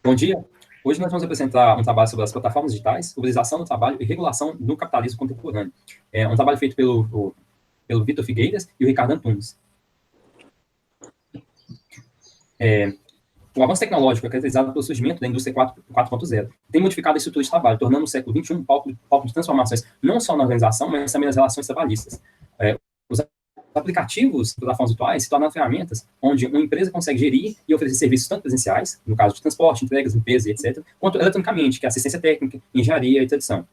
Bom dia. Hoje nós vamos apresentar um trabalho sobre as plataformas digitais, utilização do trabalho e regulação do capitalismo contemporâneo. É um trabalho feito pelo Vitor Figueiras e o Ricardo Antunes. O avanço tecnológico é caracterizado pelo surgimento da indústria 4.0. Tem modificado a estrutura de trabalho, tornando o século XXI um palco de transformações não só na organização, mas também nas relações trabalhistas. Os aplicativos, plataformas virtuais, se tornam ferramentas onde uma empresa consegue gerir e oferecer serviços tanto presenciais, no caso de transporte, entregas, limpeza e etc., quanto eletronicamente, que é assistência técnica, engenharia e tradução.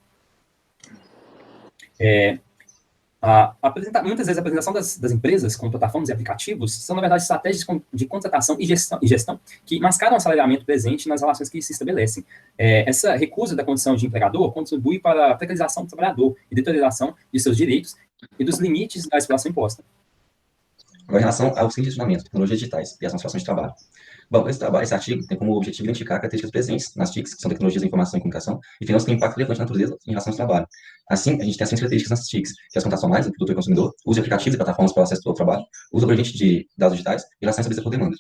Muitas vezes a apresentação das empresas com plataformas e aplicativos são, na verdade, estratégias de contratação e gestão que mascaram o assalariamento presente nas relações que se estabelecem. Essa recusa da condição de empregador contribui para a precarização do trabalhador e deterioração de seus direitos e dos limites da exploração imposta. Agora, em relação ao funcionamento, tecnologias digitais e as situações de trabalho. Bom, esse artigo tem como objetivo identificar características presentes nas TICs, que são tecnologias da informação e comunicação, e finanças que têm impacto relevante na natureza em relação ao trabalho. Assim, a gente tem as características nas TICs, que é as contações do produtor e consumidor, uso de aplicativos e plataformas para o acesso ao trabalho, uso abrangente de dados digitais e relações estabelecidas por demanda.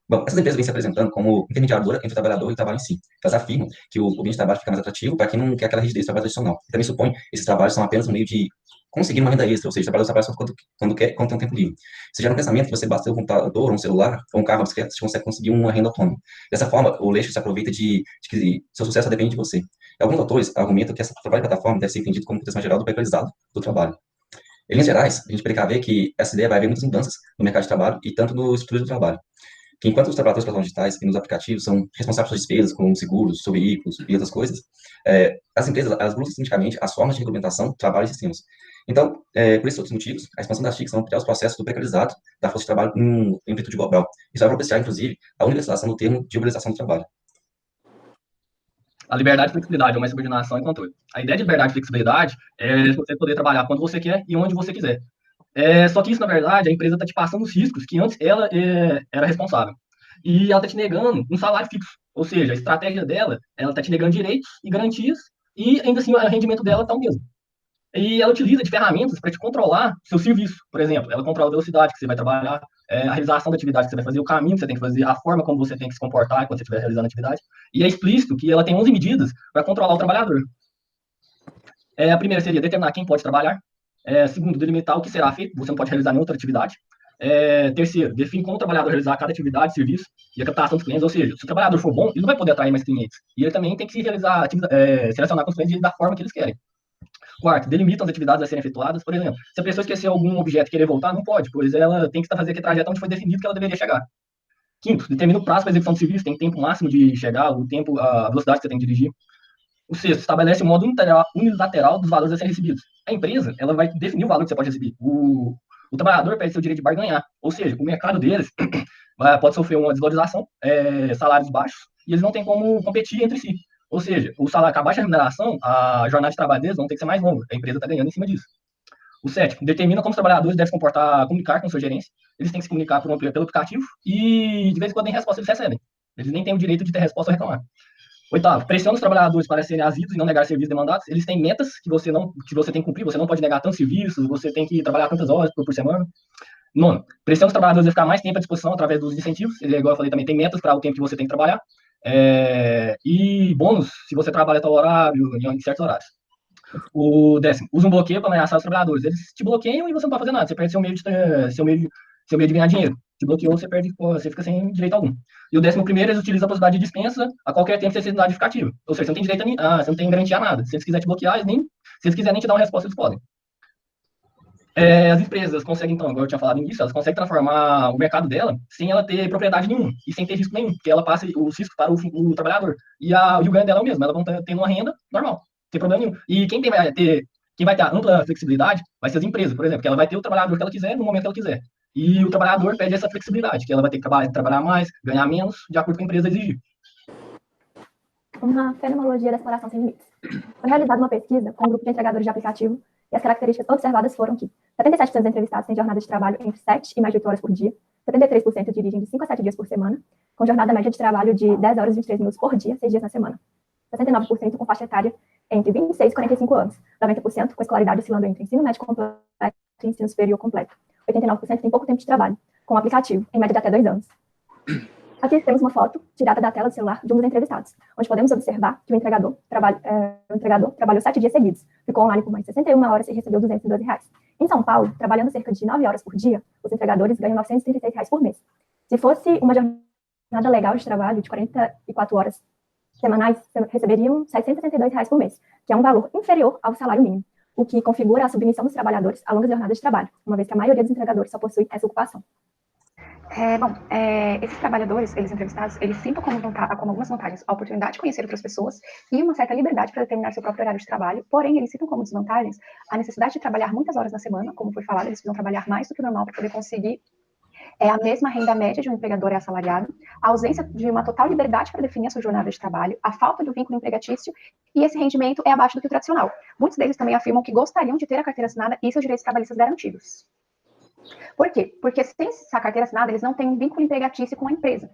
Bom, essas empresas vêm se apresentando como intermediadora entre o trabalhador e o trabalho em si. Elas afirmam que o ambiente de trabalho fica mais atrativo para quem não quer aquela rigidez do trabalho tradicional. E também supõe que esses trabalhos são apenas um meio de conseguir uma renda extra, ou seja, trabalhar só quando quer, quando tem um tempo livre. Você gera um pensamento que você basta ter um computador, um celular, ou um carro, uma bicicleta, você consegue conseguir uma renda autônoma. Dessa forma, o Leixo se aproveita de que seu sucesso só depende de você. E alguns autores argumentam que esse trabalho de plataforma deve ser entendido como proteção geral do precarizado do trabalho. Em linhas gerais, a gente precaver que essa ideia vai haver muitas mudanças no mercado de trabalho e tanto no estrutura do trabalho. Que enquanto os trabalhadores das plataformas digitais e nos aplicativos são responsáveis pelas despesas, como seguros, sobre veículos e outras coisas, as empresas, elas buscam sindicaticamente as formas de regulamentação, trabalho e sistemas. Então, por esses outros motivos, a expansão das TICs vão ampliar os processos do precarizado da força de trabalho em amplitude global. Isso vai propiciar, inclusive, a universalização do termo de uberização do trabalho. A liberdade, flexibilidade, é uma subordinação e controle. A ideia de liberdade e flexibilidade é você poder trabalhar quando você quer e onde você quiser. Só que isso, na verdade, a empresa está te passando os riscos que antes ela era responsável. E ela está te negando um salário fixo. Ou seja, a estratégia dela, ela está te negando direitos e garantias, e ainda assim o rendimento dela está o mesmo. E ela utiliza de ferramentas para te controlar seu serviço. Por exemplo, ela controla a velocidade que você vai trabalhar, a realização da atividade que você vai fazer, o caminho que você tem que fazer, a forma como você tem que se comportar quando você estiver realizando a atividade. E é explícito que ela tem 11 medidas para controlar o trabalhador. A primeira seria determinar quem pode trabalhar. Segundo, delimitar o que será feito, você não pode realizar nenhuma outra atividade. Terceiro, define como o trabalhador realizar cada atividade, serviço e a captação dos clientes, ou seja, se o trabalhador for bom, ele não vai poder atrair mais clientes. E ele também tem que se realizar, se relacionar com os clientes da forma que eles querem. Quarto, delimitam as atividades a serem efetuadas. Por exemplo, se a pessoa esquecer algum objeto e querer voltar, não pode, pois ela tem que fazer aquele trajeto onde foi definido que ela deveria chegar. Quinto, determina o prazo para a execução do serviço, tem tempo máximo de chegar, o tempo, a velocidade que você tem que dirigir. O sexto, estabelece o modo unilateral dos valores a serem recebidos. A empresa, ela vai definir o valor que você pode receber. O trabalhador perde seu direito de barganhar, ou seja, o mercado deles pode sofrer uma desvalorização, salários baixos, e eles não têm como competir entre si. Ou seja, o salário, com a baixa remuneração, a jornada de trabalho deles vão ter que ser mais longa. A empresa está ganhando em cima disso. O sétimo, determina como os trabalhadores devem comunicar com sua gerência. Eles têm que se comunicar pelo aplicativo e, de vez em quando, nem resposta eles recebem. Eles nem têm o direito de ter resposta ou reclamar. Oitavo, pressiona os trabalhadores para serem asidos e não negar serviços demandados. Eles têm metas que você tem que cumprir. Você não pode negar tantos serviços, você tem que trabalhar tantas horas por semana. Nono, pressiona os trabalhadores a ficar mais tempo à disposição através dos incentivos. Igual eu falei também, tem metas para o tempo que você tem que trabalhar. E bônus se você trabalha tal horário, em certos horários. O décimo, usa um bloqueio para ameaçar os trabalhadores. Eles te bloqueiam e você não pode fazer nada. Você perde seu meio de ganhar dinheiro. Te bloqueou, você fica sem direito algum. E o 11º, eles utilizam a possibilidade de dispensa a qualquer tempo sem necessidade justificativa. Ou seja, você não tem direito você não tem garantia a nada. Se eles quiserem te bloquear, se eles quiserem nem te dar uma resposta, eles podem. As empresas conseguem, então, igual eu tinha falado nisso, elas conseguem transformar o mercado dela sem ela ter propriedade nenhuma e sem ter risco nenhum, porque ela passa os riscos para o trabalhador. E o ganho dela é o mesmo, elas vão ter uma renda normal, não tem problema nenhum. E quem vai ter a ampla flexibilidade vai ser as empresas, por exemplo, que ela vai ter o trabalhador que ela quiser, no momento que ela quiser. E o trabalhador pede essa flexibilidade, que ela vai ter que trabalhar mais, ganhar menos, de acordo com a empresa exigir. Uma fenomenologia da exploração sem limites. Foi realizada uma pesquisa com um grupo de entregadores de aplicativo e as características observadas foram que 77% dos entrevistados têm jornada de trabalho entre 7 e mais de 8 horas por dia, 73% dirigem de 5 a 7 dias por semana, com jornada média de trabalho de 10 horas e 23 minutos por dia, 6 dias na semana. 69% com faixa etária entre 26 e 45 anos, 90% com escolaridade oscilando entre ensino médio completo e ensino superior completo. 89% tem pouco tempo de trabalho, com o aplicativo, em média de até 2 anos. Aqui temos uma foto tirada da tela do celular de um dos entrevistados, onde podemos observar que o entregador trabalhou 7 dias seguidos, ficou online por mais 61 horas e recebeu R$212. Em São Paulo, trabalhando cerca de 9 horas por dia, os entregadores ganham R$936 por mês. Se fosse uma jornada legal de trabalho de 44 horas semanais, receberiam R$662 por mês, que é um valor inferior ao salário mínimo, o que configura a submissão dos trabalhadores a longas jornadas de trabalho, uma vez que a maioria dos entregadores só possui essa ocupação. Esses trabalhadores, eles entrevistados, eles sintam como algumas vantagens a oportunidade de conhecer outras pessoas e uma certa liberdade para determinar seu próprio horário de trabalho, porém, eles citam como desvantagens a necessidade de trabalhar muitas horas na semana, como foi falado, eles precisam trabalhar mais do que o normal para poder conseguir a mesma renda média de um empregador assalariado, a ausência de uma total liberdade para definir a sua jornada de trabalho, a falta do vínculo empregatício, e esse rendimento é abaixo do que o tradicional. Muitos deles também afirmam que gostariam de ter a carteira assinada e seus direitos trabalhistas garantidos. Por quê? Porque sem essa carteira assinada, eles não têm um vínculo empregatício com a empresa.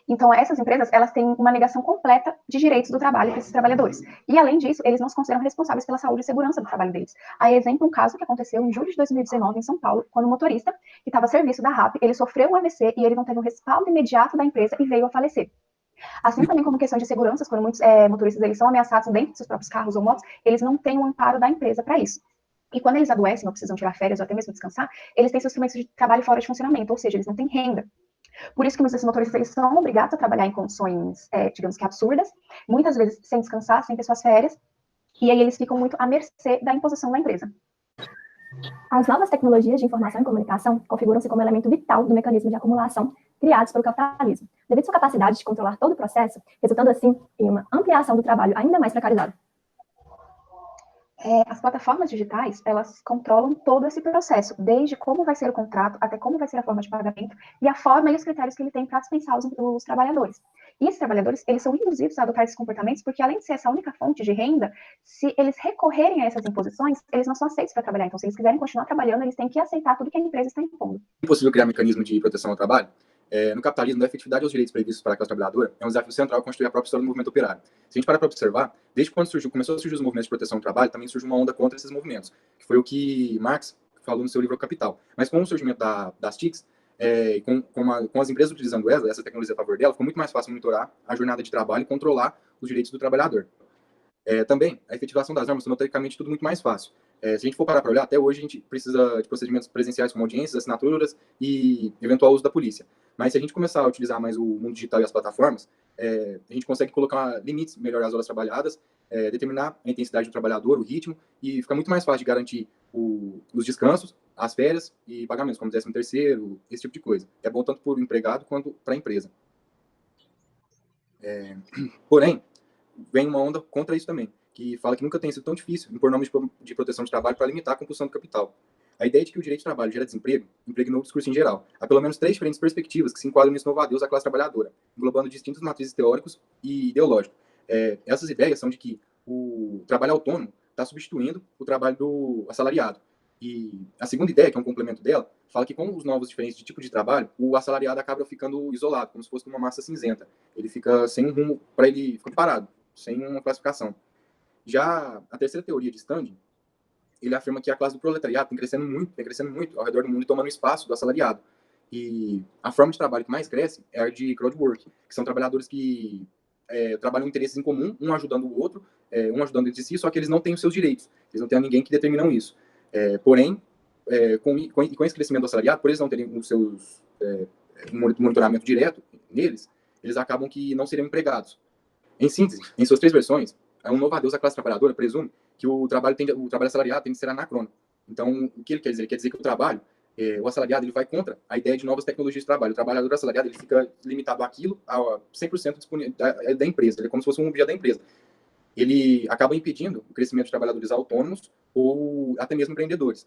Então, essas empresas, elas têm uma negação completa de direitos do trabalho para esses trabalhadores. E, além disso, eles não se consideram responsáveis pela saúde e segurança do trabalho deles. Há exemplo, um caso que aconteceu em julho de 2019, em São Paulo, quando um motorista, que estava a serviço da RAP, ele sofreu um AVC e ele não teve um respaldo imediato da empresa e veio a falecer. Assim também como questão de segurança, quando muitos motoristas eles são ameaçados dentro de seus próprios carros ou motos, eles não têm um amparo da empresa para isso. E quando eles adoecem ou precisam tirar férias ou até mesmo descansar, eles têm seus instrumentos de trabalho fora de funcionamento, ou seja, eles não têm renda. Por isso que muitos desses motoristas eles são obrigados a trabalhar em condições, digamos que absurdas, muitas vezes sem descansar, sem ter suas férias, e aí eles ficam muito à mercê da imposição da empresa. As novas tecnologias de informação e comunicação configuram-se como elemento vital do mecanismo de acumulação criados pelo capitalismo, devido à sua capacidade de controlar todo o processo, resultando assim em uma ampliação do trabalho ainda mais precarizado. As plataformas digitais, elas controlam todo esse processo, desde como vai ser o contrato, até como vai ser a forma de pagamento, e a forma e os critérios que ele tem para dispensar os trabalhadores. E esses trabalhadores, eles são induzidos a adotar esses comportamentos, porque além de ser essa única fonte de renda, se eles recorrerem a essas imposições, eles não são aceitos para trabalhar. Então, se eles quiserem continuar trabalhando, eles têm que aceitar tudo que a empresa está impondo. É possível criar mecanismo de proteção ao trabalho? No capitalismo, da efetividade aos direitos previstos para a classe trabalhadora é um desafio central construir a própria história do movimento operário. Se a gente parar para observar, desde quando começou a surgir os movimentos de proteção ao trabalho, também surgiu uma onda contra esses movimentos, que foi o que Marx falou no seu livro Capital. Mas com o surgimento das TICs, com as empresas utilizando essa tecnologia a favor dela, ficou muito mais fácil monitorar a jornada de trabalho e controlar os direitos do trabalhador. Também, a efetivação das normas tornou tecnicamente tudo muito mais fácil. Se a gente for parar para olhar, até hoje a gente precisa de procedimentos presenciais como audiências, assinaturas e eventual uso da polícia. Mas se a gente começar a utilizar mais o mundo digital e as plataformas, a gente consegue colocar limites, melhorar as horas trabalhadas, determinar a intensidade do trabalhador, o ritmo, e fica muito mais fácil de garantir os descansos, as férias e pagamentos, como 13º, esse tipo de coisa. É bom tanto para o empregado quanto para a empresa. Porém, vem uma onda contra isso também, que fala que nunca tem sido tão difícil impor normas de proteção de trabalho para limitar a compulsão do capital. A ideia de que o direito de trabalho gera desemprego impregnou o discurso em geral. Há pelo menos 3 diferentes perspectivas que se enquadram nesse novo adeus à classe trabalhadora, englobando distintos matrizes teóricos e ideológicos. Essas ideias são de que o trabalho autônomo está substituindo o trabalho do assalariado. E a segunda ideia, que é um complemento dela, fala que com os novos diferentes de tipo de trabalho, o assalariado acaba ficando isolado, como se fosse uma massa cinzenta. Ele fica sem um rumo, para ele fica parado, sem uma classificação. Já a terceira teoria de Standing, ele afirma que a classe do proletariado tem crescendo muito ao redor do mundo e tomando espaço do assalariado. E a forma de trabalho que mais cresce é a de crowdwork, que são trabalhadores que trabalham interesses em comum, um ajudando o outro, um ajudando entre si, só que eles não têm os seus direitos, eles não têm ninguém que determinam isso. Porém, com esse crescimento do assalariado, por eles não terem os seus monitoramento direto neles, eles acabam que não seriam empregados. Em síntese, em suas 3 versões, um novo adeus à classe trabalhadora presume que o trabalho assalariado tem de ser anacrônico. Então, o que ele quer dizer? Ele quer dizer que o trabalho, o assalariado, ele vai contra a ideia de novas tecnologias de trabalho. O trabalhador assalariado, ele fica limitado àquilo, a 100% da empresa. Ele é como se fosse um objeto da empresa. Ele acaba impedindo o crescimento de trabalhadores autônomos ou até mesmo empreendedores.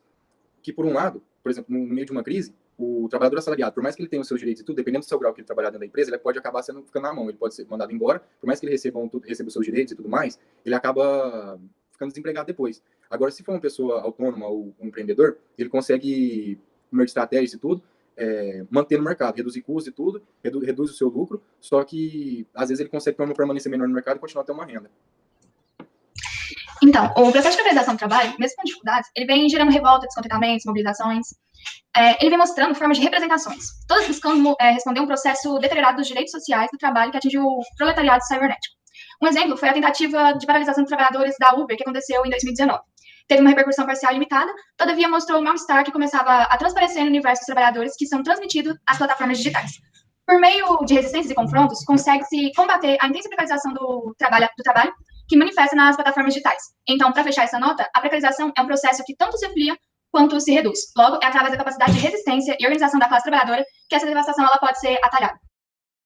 Que, por um lado, por exemplo, no meio de uma crise, o trabalhador assalariado, por mais que ele tenha os seus direitos e tudo, dependendo do seu grau que ele trabalhar dentro da empresa, ele pode acabar ficando na mão. Ele pode ser mandado embora, por mais que ele receba os seus direitos e tudo mais, ele acaba ficando desempregado depois. Agora, se for uma pessoa autônoma ou um empreendedor, ele consegue, por meio de estratégias e tudo, manter no mercado, reduzir custos e tudo, reduz o seu lucro, só que, às vezes, ele consegue ter uma permanência menor no mercado e continuar a ter uma renda. Então, o processo de precarização do trabalho, mesmo com dificuldades, ele vem gerando revolta, descontentamentos, mobilizações. ele vem mostrando formas de representações, todas buscando responder um processo deteriorado dos direitos sociais do trabalho que atingiu o proletariado cibernético. Um exemplo foi a tentativa de paralisação dos trabalhadores da Uber, que aconteceu em 2019. Teve uma repercussão parcial limitada, todavia mostrou o mal-estar que começava a transparecer no universo dos trabalhadores que são transmitidos às plataformas digitais. Por meio de resistências e confrontos, consegue-se combater a intensa precarização do trabalho que manifesta nas plataformas digitais. Então, para fechar essa nota, a precarização é um processo que tanto se amplia quanto se reduz. Logo, é através da capacidade de resistência e organização da classe trabalhadora que essa devastação ela pode ser atalhada.